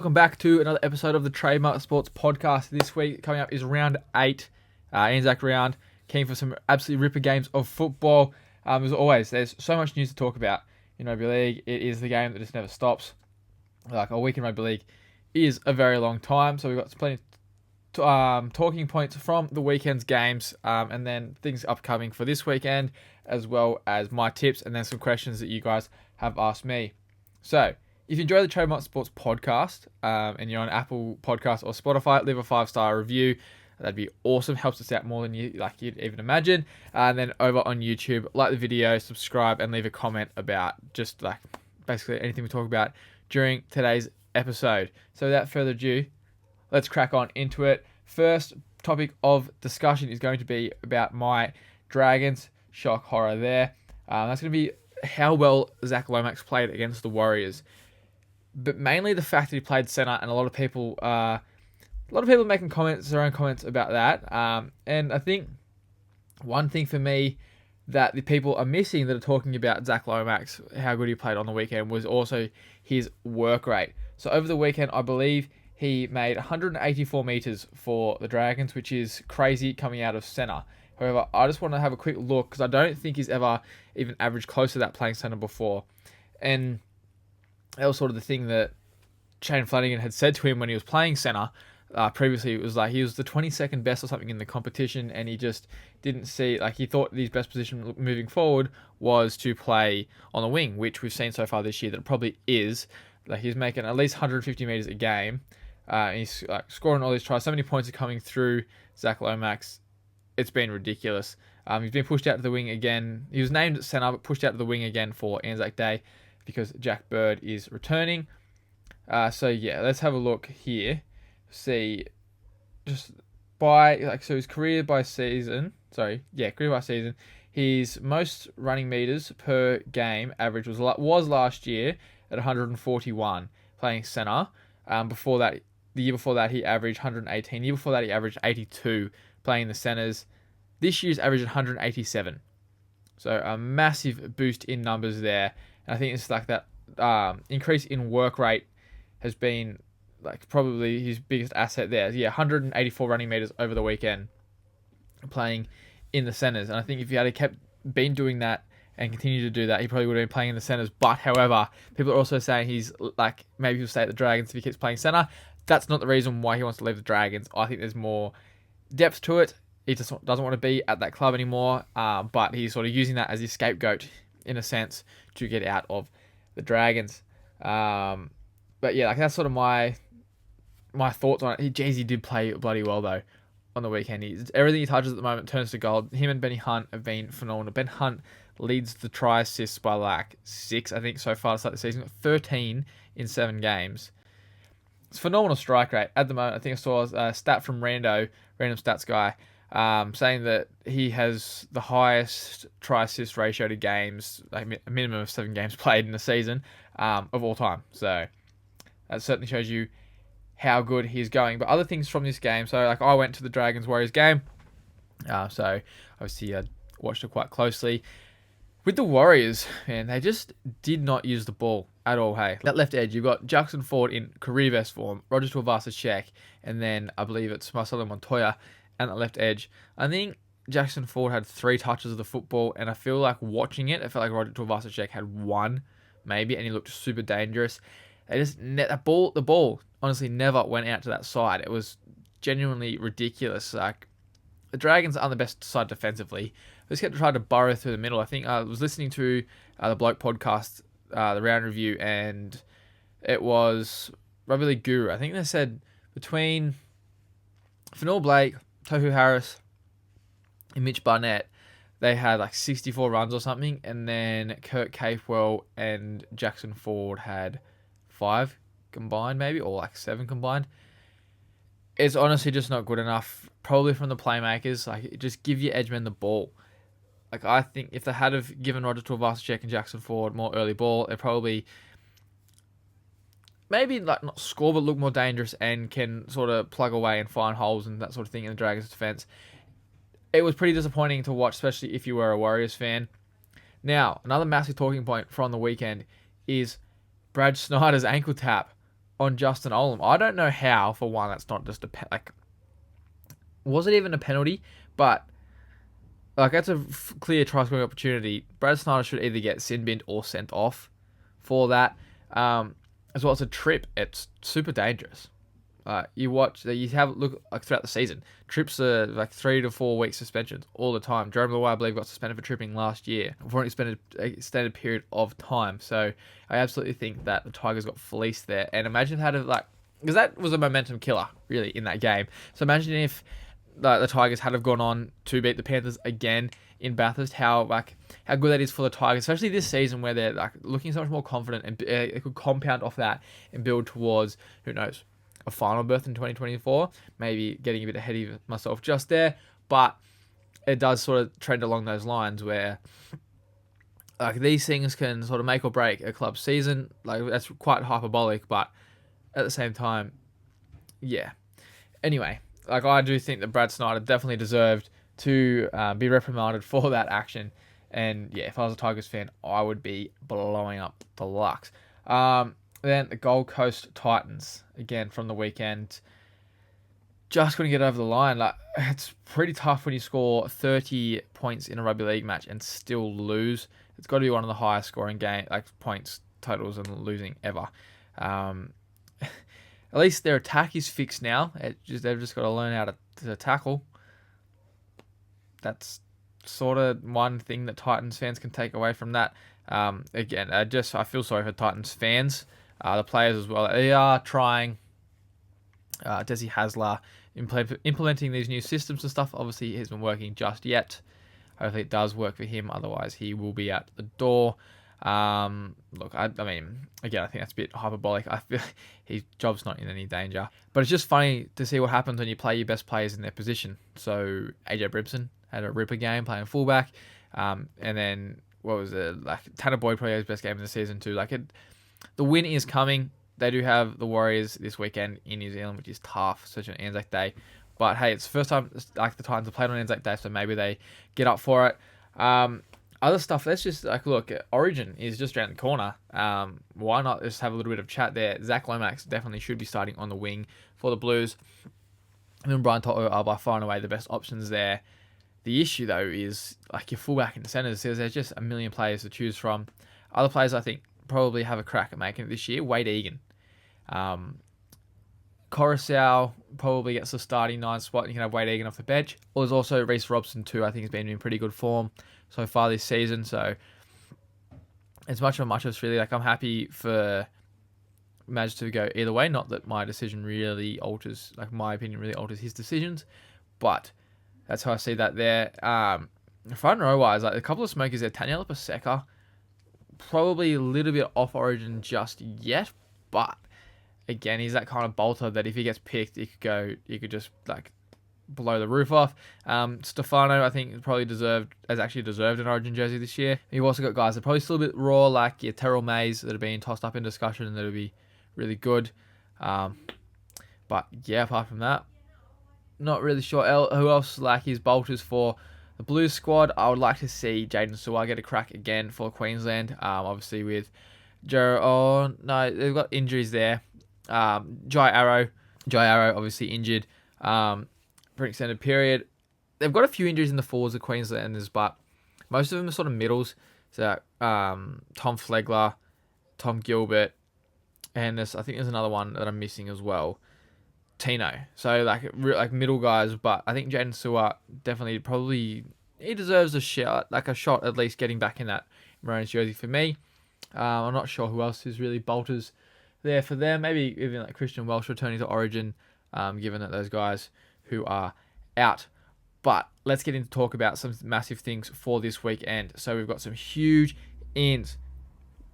Welcome back to another episode of the Trademark Sports Podcast. This week coming up is round 8, Anzac round. Keen for some absolutely ripper games of football. As always, there's so much news to talk about in rugby league. It is the game that just never stops. Like a week in rugby league is a very long time, so we've got plenty of talking points from the weekend's games, and then things upcoming for this weekend, as well as my tips, and then some questions that you guys have asked me. So, if you enjoy the Trademark Sports Podcast, and you're on Apple Podcasts or Spotify, leave a 5-star review. That'd be awesome. Helps us out more than you'd even imagine. And then over on YouTube, like the video, subscribe, and leave a comment about just like basically anything we talk about during today's episode. So without further ado, let's crack on into it. First topic of discussion is going to be about my Dragons. Shock horror there. That's going to be how well Zach Lomax played against the Warriors. But mainly the fact that he played centre, and a lot of people making their own comments about that. And I think one thing for me that the people are missing that are talking about Zach Lomax, how good he played on the weekend, was also his work rate. So over the weekend, I believe he made 184 metres for the Dragons, which is crazy coming out of centre. However, I just want to have a quick look because I don't think he's ever even averaged close to that playing centre before. And that was sort of the thing that Shane Flanagan had said to him when he was playing centre previously. It was like he was the 22nd best or something in the competition, and he just didn't see, like, he thought his best position moving forward was to play on the wing, which we've seen so far this year that it probably is. Like, he's making at least 150 metres a game. He's scoring all these tries. So many points are coming through Zach Lomax. It's been ridiculous. He's been pushed out to the wing again. He was named at centre, but pushed out to the wing again for Anzac Day because Jack Bird is returning. So yeah, let's have a look here. See, just so his career by season, his most running meters per game average was last year at 141 playing centre. Before that, the year before that he averaged 118. The year before that he averaged 82 playing the centres. This year's average 187. So a massive boost in numbers there. And I think it's like that increase in work rate has been like probably his biggest asset there. Yeah, 184 running meters over the weekend playing in the centres. And I think if he had been doing that and continued to do that, he probably would have been playing in the centres. But however, people are also saying he's like, maybe he'll stay at the Dragons if he keeps playing centre. That's not the reason why he wants to leave the Dragons. I think there's more depth to it. He just doesn't want to be at that club anymore. But he's sort of using that as his scapegoat in a sense to get out of the Dragons. But yeah, like that's sort of my thoughts on it. He did play bloody well though on the weekend. Everything he touches at the moment turns to gold. Him and Benny Hunt have been phenomenal. Ben Hunt leads the try assists by like 6, I think, so far to start the season. 13 in 7 games. It's a phenomenal strike rate at the moment. I think I saw a stat from random stats guy, saying that he has the highest try assist ratio to games, like a minimum of 7 games played in a season, of all time. So that certainly shows you how good he's going. But other things from this game, so like I went to the Dragons Warriors game, so obviously I watched it quite closely. With the Warriors, man, they just did not use the ball at all. Hey, that left edge, you've got Jackson Ford in career best form, Roger Tuivasa-Sheck, and then I believe it's Marcelo Montoya and that left edge. I think Jackson Ford had 3 touches of the football, and I feel like watching it, I felt like Roger Tuivasa-Sheck had 1 maybe, and he looked super dangerous. They just the ball honestly never went out to that side. It was genuinely ridiculous. Like, the Dragons aren't the best side defensively. They just kept trying to burrow through the middle. I think I was listening to the Bloke podcast, the round review, and it was Rugby League Guru. I think they said between Fanua Blake, Tohu Harris, and Mitch Barnett, they had like 64 runs or something, and then Kurt Capewell and Jackson Ford had 5 combined, maybe, or like 7 combined. It's honestly just not good enough, probably from the playmakers. Like, just give your edgemen the ball. Like, I think if they had have given Roger Tuivasa-Sheck and Jackson Ford more early ball, they probably maybe like not score but look more dangerous and can sort of plug away and find holes and that sort of thing in the Dragons' defense. It was pretty disappointing to watch, especially if you were a Warriors fan. Now, another massive talking point from the weekend is Brad Snyder's ankle tap on Justin Olam. I don't know how, for one, that's not just was it even a penalty? But that's a clear try scoring opportunity. Brad Snyder should either get sin binned or sent off for that. As well as a trip, it's super dangerous. You have a look throughout the season. Trips are 3 to 4 week suspensions all the time. Jerome Luai, I believe, got suspended for tripping last year for an extended period of time. So I absolutely think that the Tigers got fleeced there. And imagine how because that was a momentum killer really in that game. So imagine if the Tigers had have gone on to beat the Panthers again in Bathurst, how good that is for the Tigers, especially this season where they're looking so much more confident, and they could compound off that and build towards, who knows, a final berth in 2024. Maybe getting a bit ahead of myself just there, but it does sort of trend along those lines where these things can sort of make or break a club season. That's quite hyperbolic, but at the same time, yeah. Anyway, I do think that Brad Snyder definitely deserved to be reprimanded for that action. And yeah, if I was a Tigers fan, I would be blowing up the Lux. Then the Gold Coast Titans, again from the weekend, just couldn't get over the line. It's pretty tough when you score 30 points in a rugby league match and still lose. It's got to be one of the highest scoring points totals and losing ever. At least their attack is fixed now. They've just got to learn how to tackle. That's sort of one thing that Titans fans can take away from that. Again, I feel sorry for Titans fans. The players as well. They are trying. Desi Hasler implementing these new systems and stuff. Obviously, it hasn't been working just yet. Hopefully, it does work for him. Otherwise, he will be at the door. Look, I mean, again, I think that's a bit hyperbolic. I feel his job's not in any danger. But it's just funny to see what happens when you play your best players in their position. So AJ Brimson had a ripper game playing fullback. And then, what was it? Tanner Boyd probably had his best game of the season too. The win is coming. They do have the Warriors this weekend in New Zealand, which is tough, especially on Anzac Day. But hey, it's the first time the Titans have played on Anzac Day, so maybe they get up for it. Other stuff, let's just look. Origin is just around the corner. Why not just have a little bit of chat there? Zach Lomax definitely should be starting on the wing for the Blues. And then Brian Toto are by far and away the best options there. The issue though is your fullback and centers. There's just a million players to choose from. Other players I think probably have a crack at making it this year. Wade Egan. Coruscant probably gets the starting 9 spot. You can have Wade Egan off the bench. Or there's also Reece Robson too. I think he's been in pretty good form so far this season. So it's much of a muchness really. I'm happy for Madge to go either way. Not that my decision really alters, my opinion really alters his decisions. But that's how I see that there. Front row wise, a couple of smokers there. Taniela Paseka, probably a little bit off Origin just yet, but again, he's that kind of bolter that if he gets picked, you could just blow the roof off. Stefano, I think, has actually deserved an Origin jersey this year. You've also got guys that are probably still a bit raw, like your Terrell Mays, that are being tossed up in discussion and that'll be really good. But yeah, apart from that, not really sure who else his bolters for the Blues squad. I would like to see Jaden Su'A get a crack again for Queensland. Obviously with they've got injuries there. Jai Arrow obviously injured for an extended period. They've got a few injuries in the forwards of Queenslanders, but most of them are sort of middles. So Tom Flegler, Tom Gilbert, and I think there's another one that I'm missing as well. Tino. So middle guys, but I think Jaden Su'A definitely he deserves a shot at least getting back in that Maroons jersey for me. I'm not sure who else is really bolters there for them. Maybe even Christian Welsh returning to Origin, given that those guys who are out. But let's get into talk about some massive things for this weekend. So we've got some huge ins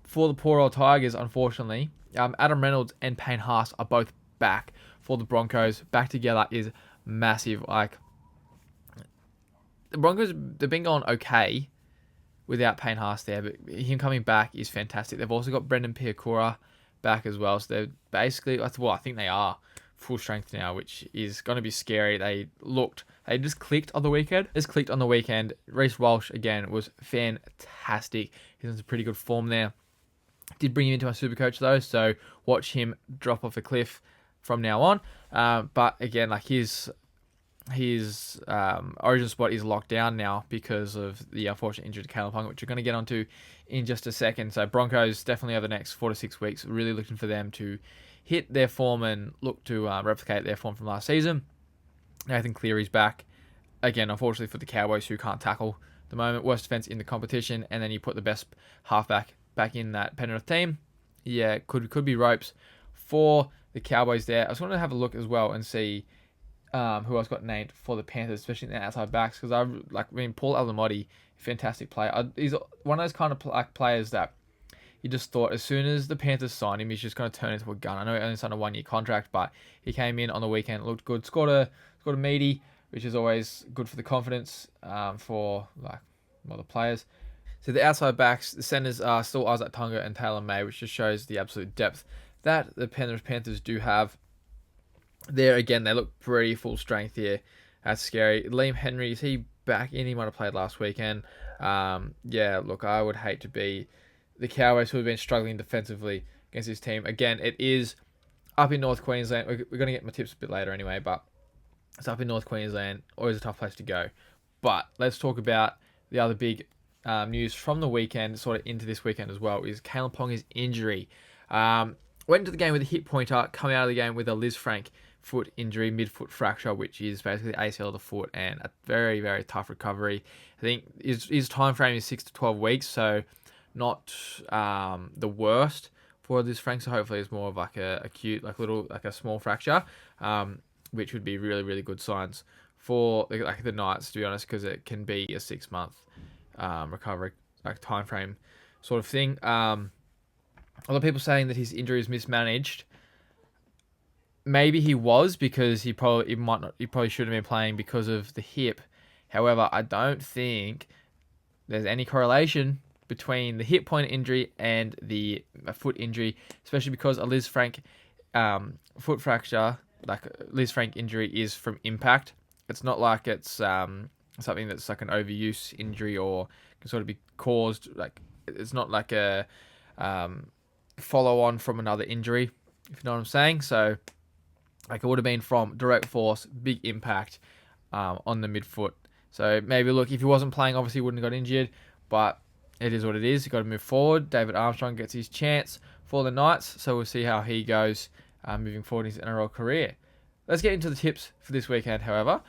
for the poor old Tigers, unfortunately. Adam Reynolds and Payne Haas are both back for the Broncos. Back together is massive. The Broncos, they've been going okay without Payne Haas there, but him coming back is fantastic. They've also got Brendan Piakura back as well. So they're basically, I think they are full strength now, which is going to be scary. They just clicked on the weekend. Reece Walsh, again, was fantastic. He's in some pretty good form there. Did bring him into my super coach though, so watch him drop off a cliff from now on. But again, like his origin spot is locked down now because of the unfortunate injury to Caleb Pong, which we're going to get onto in just a second. So Broncos definitely over the next 4 to 6 weeks, really looking for them to hit their form and look to replicate their form from last season. Nathan Cleary's back. Again, unfortunately for the Cowboys, who can't tackle at the moment. Worst defense in the competition, and then you put the best halfback back in that Penrith team. Yeah, could be ropes for the Cowboys there. I just wanted to have a look as well and see who else got named for the Panthers, especially in the outside backs, because Paul Alamotti, fantastic player. He's one of those kind of players that you just thought as soon as the Panthers signed him, he's just going to turn into a gun. I know he only signed a 1-year contract, but he came in on the weekend, looked good, scored a meaty, which is always good for the confidence for other players. So the outside backs, the centers are still Isaac Tonga and Taylor May, which just shows the absolute depth that the Panthers do have. There again, they look pretty full strength here. That's scary. Liam Henry, is he back in? He might have played last weekend. Look, I would hate to be the Cowboys, who have been struggling defensively against this team. Again, it is up in North Queensland. We're going to get my tips a bit later anyway, but it's up in North Queensland. Always a tough place to go. But let's talk about the other big news from the weekend, sort of into this weekend as well, is Caleb Ponga's injury. Went into the game with a hip pointer, coming out of the game with a Liz Frank foot injury, mid-foot fracture, which is basically ACL of the foot, and a very, very tough recovery. I think his time frame is 6 to 12 weeks, so not the worst for Liz Frank. So hopefully it's more of like a acute, a small fracture, which would be really, really good signs for the Knights, to be honest, because it can be a 6-month recovery time frame sort of thing. A lot of people saying that his injury is mismanaged. Maybe he was, because he probably should have been playing because of the hip. However, I don't think there's any correlation between the hip point injury and the foot injury, especially because a Liz Frank foot fracture, like Liz Frank injury, is from impact. It's not like it's something that's like an overuse injury or can sort of be caused. Like, it's not like a follow on from another injury, if you know what I'm saying. So it would have been from direct force, big impact on the midfoot. So maybe, look, if he wasn't playing, obviously he wouldn't have got injured, but it is what it is. You've got to move forward. David Armstrong gets his chance for the Knights, so we'll see how he goes moving forward in his NRL career. Let's get into the tips for this weekend, however.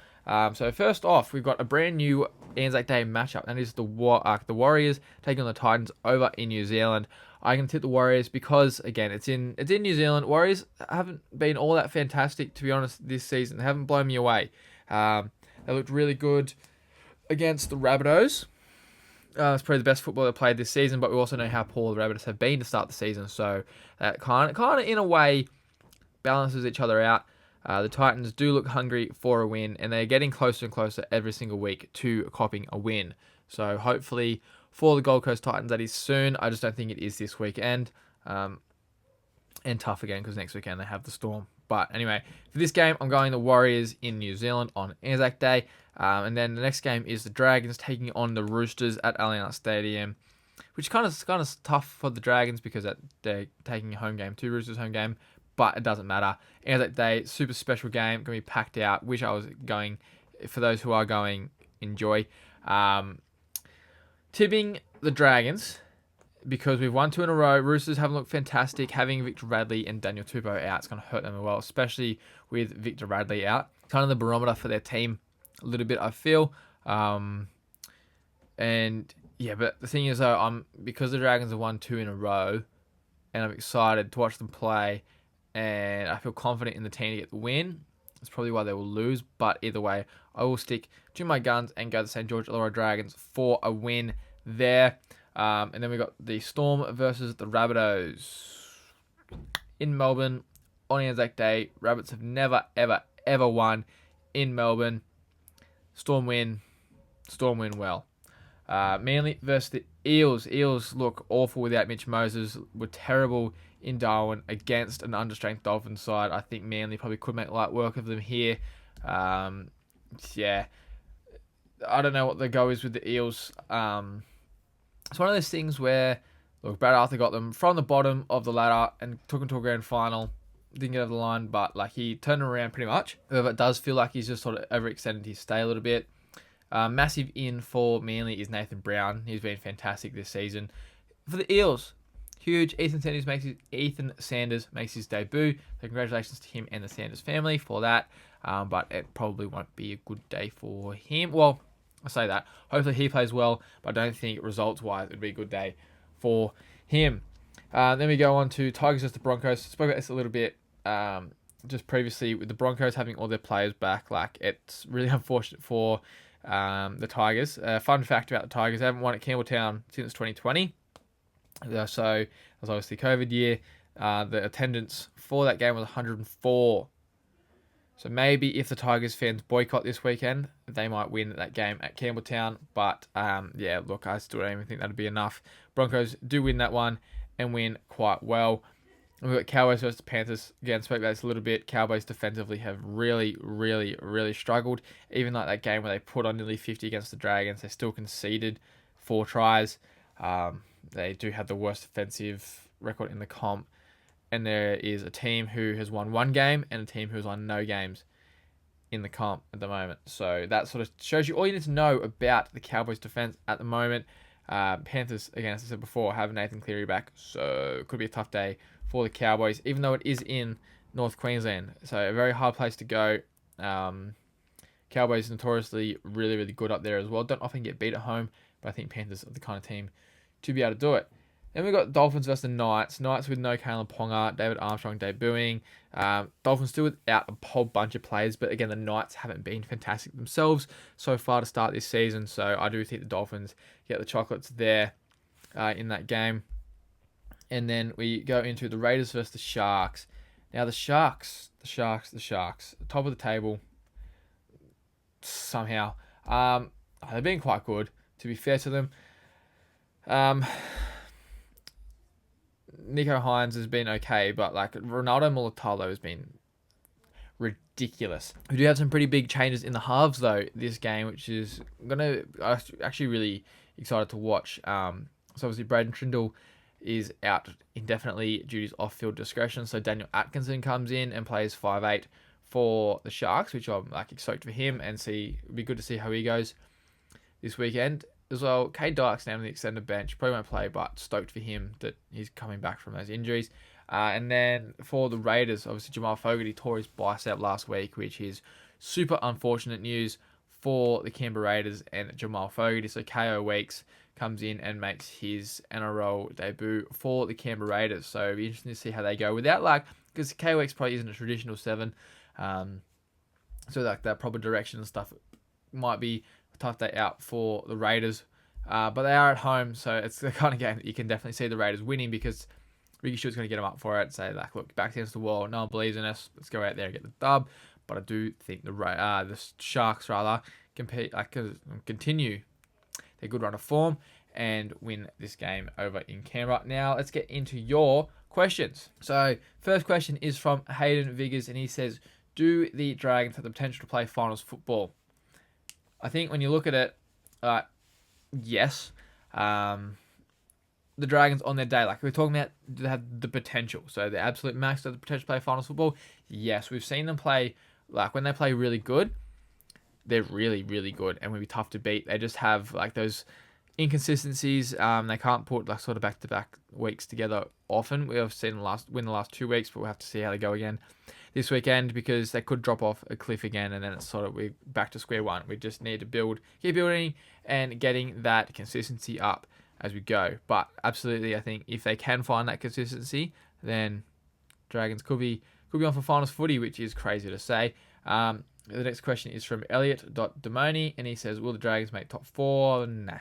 So first off, we've got a brand new Anzac Day matchup, and it is the Warriors taking on the Titans over in New Zealand. I can tip the Warriors because, again, it's in New Zealand. Warriors haven't been all that fantastic, to be honest, this season. They haven't blown me away. They looked really good against the Rabbitohs. It's probably the best football they played this season, but we also know how poor the Rabbitohs have been to start the season, so that kind of in a way balances each other out. The Titans do look hungry for a win, and they're getting closer and closer every single week to copping a win. So hopefully for the Gold Coast Titans, that is soon. I just don't think it is this weekend. And tough again, because next weekend they have the Storm. But anyway, for this game, I'm going the Warriors in New Zealand on Anzac Day. And then the next game is the Dragons taking on the Roosters at Allianz Stadium, which is kind of tough for the Dragons because they're taking a home game to Roosters' home game. But it doesn't matter. Anzac Day, super special game, going to be packed out. Wish I was going. For those who are going, enjoy. Tipping the Dragons, because we've won 2 in a row. Roosters haven't looked fantastic. Having Victor Radley and Daniel Tupou out, it's going to hurt them as well, especially with Victor Radley out. Kind of the barometer for their team a little bit, I feel. But the thing is, though, because the Dragons have won 2 in a row, and I'm excited to watch them play, and I feel confident in the team to get the win. That's probably why they will lose, but either way, I will stick to my guns and go to St. George Illawarra Dragons for a win there. And then we got the Storm versus the Rabbitohs in Melbourne on Anzac Day. Rabbits have never, ever, ever won in Melbourne. Storm win well. Manly versus the Eels. Eels look awful without Mitch Moses. Were terrible in Darwin against an understrength Dolphins side. I think Manly probably could make light work of them here. I don't know what the go is with the Eels. It's one of those things where, look, Brad Arthur got them from the bottom of the ladder and took them to a grand final. Didn't get over the line, but like he turned it around pretty much. However, it does feel like he's just sort of overextended his stay a little bit. Massive in for Manly is Nathan Brown. He's been fantastic this season. For the Eels, huge. Ethan Sanders makes his debut. So congratulations to him and the Sanders family for that. But it probably won't be a good day for him. Well, I say that. Hopefully he plays well, but I don't think results-wise it'd be a good day for him. Then we go on to Tigers versus the Broncos. Spoke about this a little bit just previously with the Broncos having all their players back. Like, it's really unfortunate for the Tigers. Fun fact about the Tigers, they haven't won at Campbelltown since 2020. So it was obviously COVID year. The attendance for that game was 104. So maybe if the Tigers fans boycott this weekend, they might win that game at Campbelltown. But yeah, look, I still don't even think that'd be enough. Broncos do win that one and win quite well. We've got Cowboys versus Panthers. Again, spoke about this a little bit. Cowboys defensively have really, really, really struggled. Even like that game where they put on nearly 50 against the Dragons, they still conceded 4 tries. They do have the worst defensive record in the comp. And there is a team who has won 1 game and a team who has won no games in the comp at the moment. So that sort of shows you all you need to know about the Cowboys defense at the moment. Panthers, again, as I said before, have Nathan Cleary back. So it could be a tough day for the Cowboys, even though it is in North Queensland. So a very hard place to go. Cowboys notoriously really, really good up there as well. Don't often get beat at home, but I think Panthers are the kind of team to be able to do it. Then we've got Dolphins versus the Knights. Knights with no Kalen Ponga, David Armstrong debuting. Dolphins still without a whole bunch of players, but again, the Knights haven't been fantastic themselves so far to start this season. So I do think the Dolphins get the chocolates there in that game. And then we go into the Raiders versus the Sharks. Now the Sharks, top of the table somehow. They've been quite good, to be fair to them. Nico Hines has been okay, but like Ronaldo Mulatalo has been ridiculous. We do have some pretty big changes in the halves though this game, which is actually really excited to watch. So obviously Braden Trindle is out indefinitely due to his off-field discretion. So Daniel Atkinson comes in and plays 5'8" for the Sharks, which I'm like stoked for him and see. It'd be good to see how he goes this weekend. As well, Cade Dykes now on the extended bench. Probably won't play, but stoked for him that he's coming back from those injuries. And then for the Raiders, obviously Jamal Fogarty tore his bicep last week, which is super unfortunate news for the Canberra Raiders and Jamal Fogarty. So KO Weeks comes in and makes his NRL debut for the Canberra Raiders. So it'll be interesting to see how they go without because KO Weeks probably isn't a traditional 7. So like that proper direction and stuff might be tough day out for the Raiders, but they are at home, so it's the kind of game that you can definitely see the Raiders winning because Ricky Stuart's going to get them up for it. Say like, look, back against the wall, no one believes in us. Let's go out there and get the dub. But I do think the Sharks continue their good run of form and win this game over in Canberra. Now let's get into your questions. So first question is from Hayden Viggers, and he says, "Do the Dragons have the potential to play finals football?" I think when you look at it, yes. The Dragons on their day, like we're talking about, they have the potential. So the absolute max of the potential to play finals football. Yes, we've seen them play, like when they play really good, they're really, really good and will be tough to beat. They just have like those inconsistencies. They can't put like sort of back-to-back weeks together often. We have seen win the last 2 weeks, but we'll have to see how they go again this weekend because they could drop off a cliff again and then it's sort of we're back to square one. We just need to keep building and getting that consistency up as we go. But absolutely, I think if they can find that consistency, then Dragons could be on for finals footy, which is crazy to say. The next question is from Elliot.Demoni, and he says, "Will the Dragons make top 4? Nah.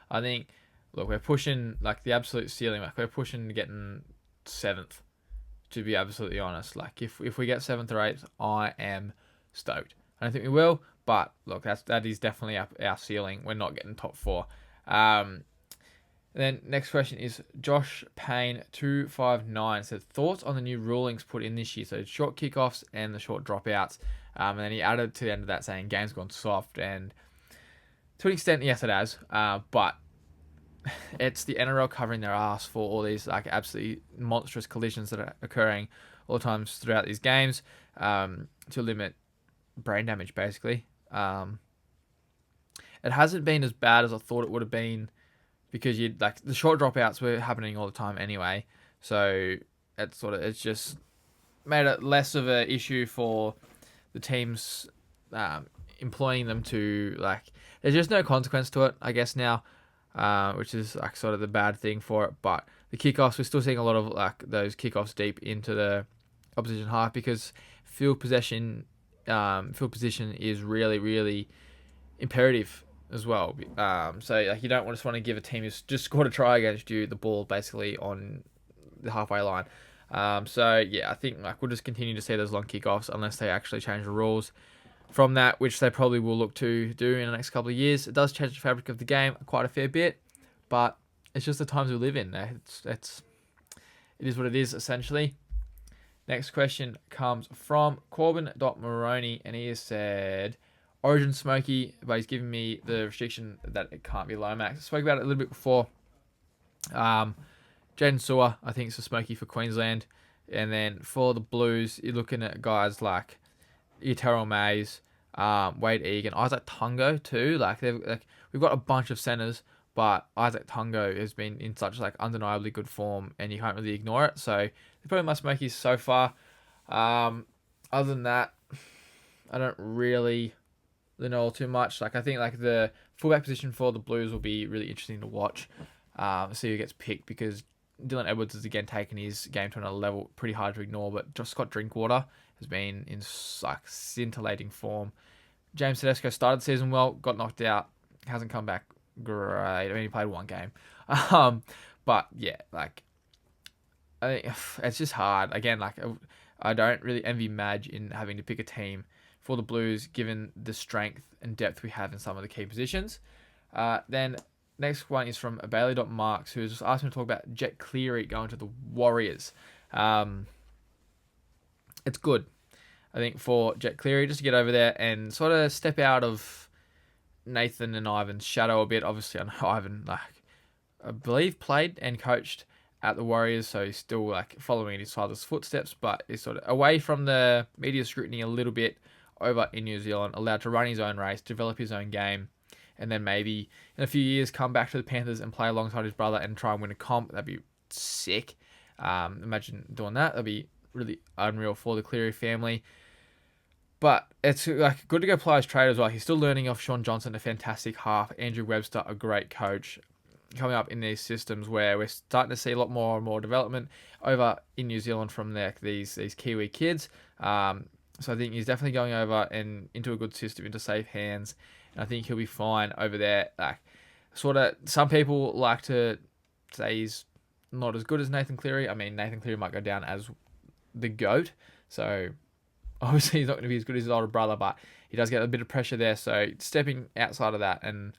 I think, look, we're pushing like the absolute ceiling. Like we're pushing to getting 7th. To be absolutely honest, like if we get 7th or 8th, I am stoked. I don't think we will, but look, that is definitely our ceiling. We're not getting top 4. Then next question is Josh Payne 259 says, "Thoughts on the new rulings put in this year? So short kickoffs and the short dropouts." And then he added to the end of that saying game's gone soft, and to an extent, yes, it has. But it's the NRL covering their ass for all these like absolutely monstrous collisions that are occurring all the times throughout these games, to limit brain damage, basically. It hasn't been as bad as I thought it would have been because you like the short dropouts were happening all the time anyway. So it's just made it less of an issue for the teams employing them to like. There's just no consequence to it, I guess now, which is like sort of the bad thing for it. But the kickoffs, we're still seeing a lot of like those kickoffs deep into the opposition half because field position is really really imperative as well. So like you don't just want to give a team who's just scored a try against you the ball basically on the halfway line. So yeah, I think like we'll just continue to see those long kickoffs unless they actually change the rules from that, which they probably will look to do in the next couple of years. It does change the fabric of the game quite a fair bit, but it's just the times we live in. It is what it is essentially. Next question comes from Corbin.Maroney, and he has said, Origin Smoky, but he's given me the restriction that it can't be Lomax. I spoke about it a little bit before. Jaden Sewer, I think, is a Smoky for Queensland. And then for the Blues, you're looking at guys like Terrell Mays, Wade Egan, Isaac Tungo too. We've got a bunch of centers, but Isaac Tungo has been in such like undeniably good form, and you can't really ignore it. So they're probably my Smokies so far. Other than that, I don't really know too much. Like I think like the fullback position for the Blues will be really interesting to watch. See who gets picked because Dylan Edwards has again taken his game to another level, pretty hard to ignore. But just Scott Drinkwater has been in like scintillating form. James Tedesco started the season well, got knocked out, hasn't come back great. I mean, he played one game. But yeah, like I think it's just hard. Again, like I don't really envy Madge in having to pick a team for the Blues, given the strength and depth we have in some of the key positions. Then next one is from Bailey.Marks, who has just asked me to talk about Jet Cleary going to the Warriors. It's good, I think, for Jet Cleary just to get over there and sort of step out of Nathan and Ivan's shadow a bit. Obviously, I know Ivan, I believe, played and coached at the Warriors, so he's still like following in his father's footsteps, but is sort of away from the media scrutiny a little bit over in New Zealand, allowed to run his own race, develop his own game, and then maybe in a few years come back to the Panthers and play alongside his brother and try and win a comp. That'd be sick. Imagine doing that. That'd be really unreal for the Cleary family. But it's like good to go play as trade as well. He's still learning off Sean Johnson, a fantastic half. Andrew Webster, a great coach. Coming up in these systems where we're starting to see a lot more and more development over in New Zealand from these Kiwi kids. So I think he's definitely going over and into a good system, into safe hands. And I think he'll be fine over there. Like, sort of, some people like to say he's not as good as Nathan Cleary. I mean, Nathan Cleary might go down as the GOAT. So obviously he's not going to be as good as his older brother, but he does get a bit of pressure there. So stepping outside of that and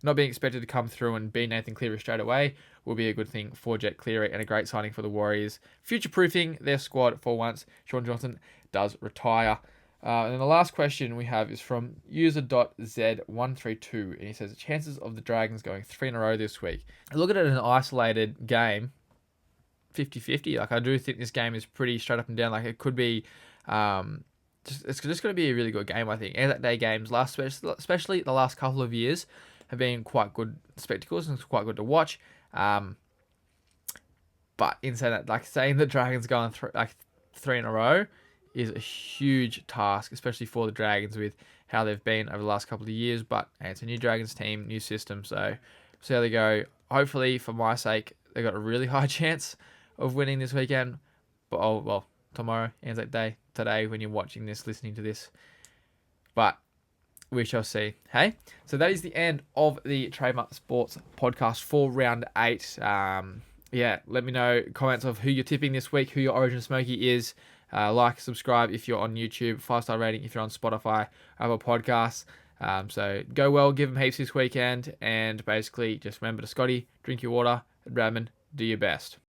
not being expected to come through and be Nathan Cleary straight away will be a good thing for Jet Cleary and a great signing for the Warriors. Future-proofing their squad for once Sean Johnson does retire. And then the last question we have is from user.z132, and he says, the chances of the Dragons going 3 in a row this week. I look at it as an isolated game, 50-50. Like, I do think this game is pretty straight up and down. Like, it could be... it's just going to be a really good game, I think. Anzac Day games, especially the last couple of years, have been quite good spectacles and it's quite good to watch. But in saying that, like saying the Dragons going 3 in a row is a huge task, especially for the Dragons with how they've been over the last couple of years. But hey, it's a new Dragons team, new system, so see how they go. Hopefully, for my sake, they got a really high chance of winning this weekend. But tomorrow, Anzac Day, today when you're watching this, listening to this. But we shall see. Hey, so that is the end of the Trademark Sports podcast for round 8. Let me know comments of who you're tipping this week, who your Origin Smoky is. Like, subscribe if you're on YouTube, 5-star rating if you're on Spotify, Apple Podcasts. So go well, give them heaps this weekend, and basically just remember to Scotty, drink your water, and Bradman, do your best.